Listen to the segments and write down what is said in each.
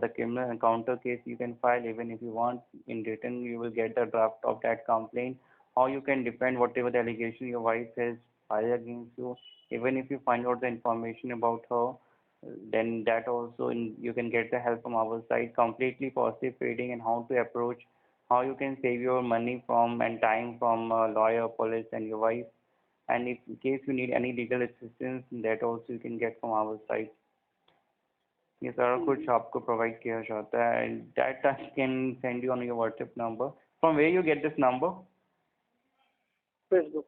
the criminal encounter case you can file. Even if you want in written, you will get the draft of that complaint. How you can defend whatever the allegation your wife has filed against you. Even if you find out the information about her, then that also you can get the help from our side. Completely positive trading and how to approach, how you can save your money from and time from lawyer, police, and your wife. And if in case you need any legal assistance, that also you can get from our side. ये सारा कुछ आपको provide किया जाता है and that I can send you on your WhatsApp number. From where you get this number? Facebook.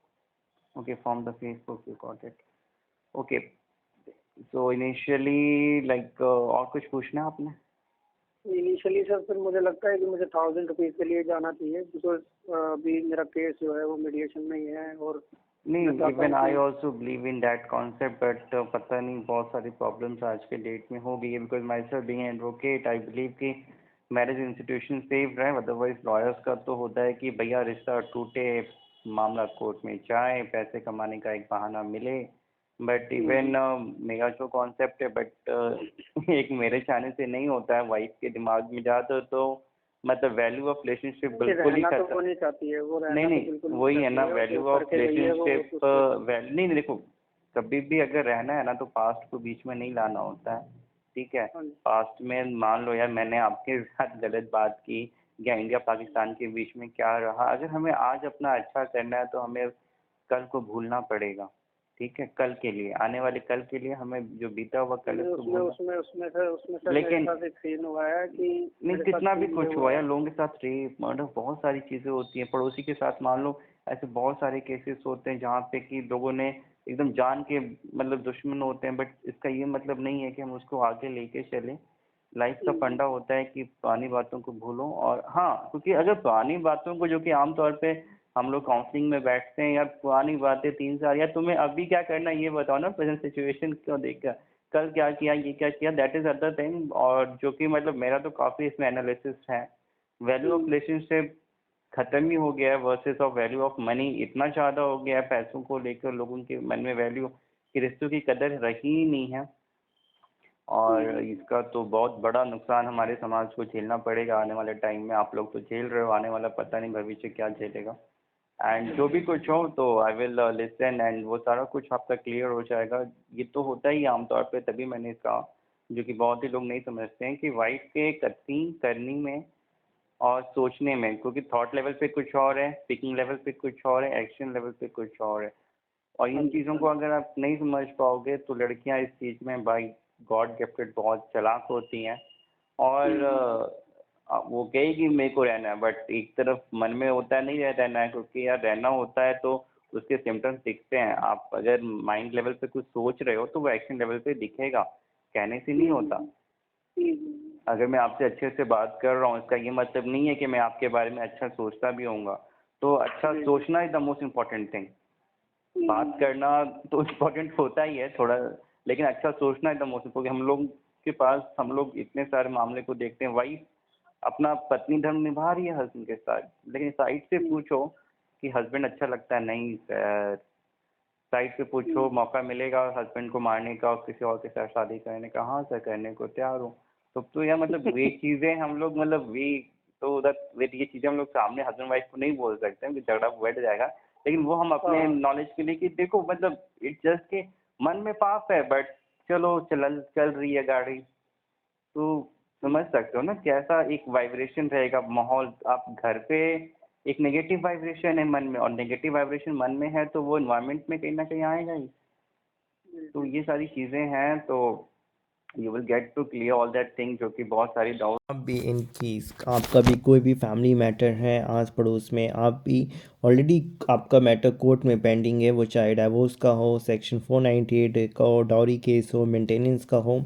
Okay, from the Facebook you got it. Okay, so initially like और कुछ पूछना है आपने? इनिशियली सर फिर मुझे लगता है कि मुझे 1000 रुपीज़ के लिए जाना चाहिए, बिकॉज अभी मेरा केस जो है वो मीडिएशन में ही है। और नहीं, even I also believe in that concept, but पता नहीं बहुत सारी प्रॉब्लम्स आज के डेट में हो गई है। Because my self being advocate I believe कि मैरिज इंस्टीट्यूशन सेफ रहे। अदरवाइज लॉयर्स का तो होता है कि भैया रिश्ता टूटे, मामला कोर्ट में जाए, पैसे कमाने का एक बहाना मिले। बट इवन मेरा जो कॉन्सेप्ट है, बट एक मेरे चाहने से नहीं होता है, वाइफ के दिमाग में जाता तो मतलब वैल्यू ऑफ रिलेशनशिप बिल्कुल ही खत्म। तो नहीं चाहती है वो, नहीं वही है ना, वैल्यू ऑफ रिलेशनशिप नहीं। देखो कभी भी अगर रहना है ना तो पास्ट को बीच में नहीं लाना होता है, ठीक है। पास्ट में मान लो यार मैंने आपके साथ गलत बात की या इंडिया पाकिस्तान के बीच में क्या रहा, अगर हमें आज अपना अच्छा करना है तो हमें कल को भूलना पड़ेगा, ठीक है। कल के लिए, आने वाले कल के लिए हमें जो बीता हुआ कल है उसमें लेकिन सीन हुआ है कि नहीं कितना भी कुछ हुआ है, लोगों के साथ रेप मर्डर बहुत सारी चीज़ें होती हैं। पड़ोसी के साथ मान लो ऐसे बहुत सारे केसेस होते हैं जहाँ पे कि लोगों ने एकदम जान के मतलब दुश्मन होते हैं। बट इसका ये मतलब नहीं है कि हम उसको आगे लेके चलें। लाइफ का फंडा होता है कि पुरानी बातों को भूलो। और हाँ, क्योंकि अगर पुरानी बातों को, जो कि आमतौर पे हम लोग काउंसलिंग में बैठते हैं, यार पुरानी बातें 3 साल, यार तुम्हें अभी क्या करना है ये बताओ ना, प्रेजेंट सिचुएशन क्यों देखकर कल क्या किया, ये क्या किया, दैट इज अदर थिंग। और जो कि मतलब मेरा तो काफ़ी इसमें एनालिसिस है। वैल्यू ऑफ रिलेशनशिप खत्म ही हो गया है versus of value of money इतना ज़्यादा हो गया है। पैसों को लेकर लोगों के मन में वैल्यू कि रिश्तों की कदर रही ही नहीं है। और इसका तो बहुत बड़ा नुकसान हमारे समाज को झेलना पड़ेगा आने वाले टाइम में। आप लोग तो झेल रहे हो, आने वाला पता नहीं भविष्य क्या झेलेगा। एंड जो भी कुछ हो तो आई विल लिसन एंड वो सारा कुछ आपका क्लियर हो जाएगा। ये तो होता ही आमतौर पे, तभी मैंने कहा, जो कि बहुत ही लोग नहीं समझते हैं कि वाइफ के कथनी करनी में और सोचने में, क्योंकि थॉट लेवल पे कुछ और है, स्पीकिंग लेवल पे कुछ और है, एक्शन लेवल पे कुछ और है। और इन चीज़ों को अगर आप नहीं समझ पाओगे तो लड़कियां इस चीज़ में बाई गॉड गिफ्टेड बहुत चालाक होती हैं। और वो कहेगी मेरे को रहना है, बट एक तरफ मन में होता है नहीं रहना है, क्योंकि यार रहना होता है तो उसके सिम्टम्स दिखते हैं। आप अगर माइंड लेवल पे कुछ सोच रहे हो तो वो एक्शन लेवल पे दिखेगा, कहने से नहीं होता। अगर मैं आपसे अच्छे से बात कर रहा हूँ इसका ये मतलब नहीं है कि मैं आपके बारे में अच्छा सोचता भी होऊंगा। तो अच्छा सोचना is the most important thing. बात करना तो इम्पोर्टेंट होता ही है थोड़ा, लेकिन अच्छा सोचना इज द मोस्ट इम्पोर्टेंट। हम लोग के पास, हम लोग इतने सारे मामले को देखते हैं, वाइफ अपना पत्नी धर्म निभा रही है हस्बैंड के साथ, लेकिन साइड से पूछो कि हस्बैंड अच्छा लगता है, नहीं सर। साइड से पूछो मौका मिलेगा हस्बैंड को मारने का और किसी और के साथ शादी करने का, हाँ सर करने को तैयार हूँ। तो यार मतलब वे चीज़ें हम लोग मतलब वे तो वे ये चीज़ें हम लोग सामने हस्बैंड वाइफ को नहीं बोल सकते हैं कि झगड़ा बैठ जाएगा। लेकिन वो हम अपने नॉलेज के लिए कि देखो मतलब इट्स जस्ट के मन में पाप है, बट चलो चल रही है गाड़ी, तो समझ सकते हो ना कैसा एक वाइब्रेशन रहेगा माहौल। आप घर पे एक नेगेटिव वाइब्रेशन है मन में, और नेगेटिव वाइब्रेशन मन में है तो वो एनवायरनमेंट में कहीं ना कहीं आएगा ही। तो ये सारी चीज़ें हैं, तो you will get to clear all that thing, जो कि बहुत सारी डाउट। आप भी इन केस आपका भी कोई भी फैमिली मैटर है आस पड़ोस में, आप भी ऑलरेडी आपका मैटर कोर्ट में पेंडिंग है, वो चाहे डाइवोर्स का हो, सेक्शन 498 का हो, डाउरी केस हो, मेंटेनेंस का हो,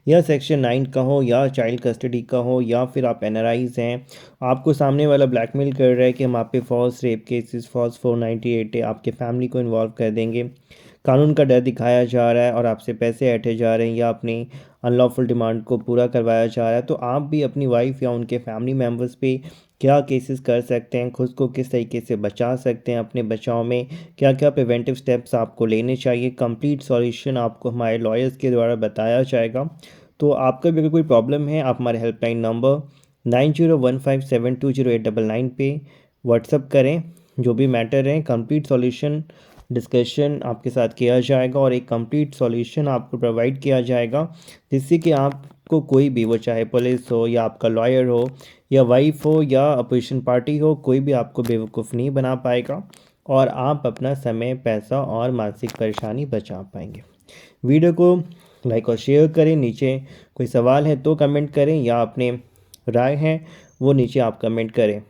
या सेक्शन 9 का हो, या चाइल्ड कस्टडी का हो, या फिर आप एनआरआईज हैं, आपको सामने वाला ब्लैकमेल कर रहा है कि हम आप पे फॉल्स रेप केसेस, फॉल्स 498 है, आपके फैमिली को इन्वॉल्व कर देंगे, कानून का डर दिखाया जा रहा है और आपसे पैसे ऐंठे जा रहे हैं, या अपनी अनलॉफुल डिमांड को पूरा करवाया जा रहा है, तो आप भी अपनी वाइफ या उनके फैमिली मेम्बर्स पे क्या केसेस कर सकते हैं, खुद को किस तरीके से बचा सकते हैं, अपने बचाव में क्या क्या प्रिवेंटिव स्टेप्स आपको लेने चाहिए, कंप्लीट सॉल्यूशन आपको हमारे लॉयर्स के द्वारा बताया जाएगा। तो आपका भी अगर कोई प्रॉब्लम है आप हमारे हेल्पलाइन नंबर 9015720899 पे व्हाट्सअप करें। जो भी मैटर है कंप्लीट सॉल्यूशन डिस्कशन आपके साथ किया जाएगा और एक कंप्लीट सॉल्यूशन आपको प्रोवाइड किया जाएगा, जिससे कि आपको कोई भी, वो चाहे पुलिस हो या आपका लॉयर हो या वाइफ हो या अपोजिशन पार्टी हो, कोई भी आपको बेवकूफ़ नहीं बना पाएगा और आप अपना समय, पैसा और मानसिक परेशानी बचा पाएंगे। वीडियो को लाइक और शेयर करें। नीचे कोई सवाल है तो कमेंट करें या अपने राय हैं वो नीचे आप कमेंट करें।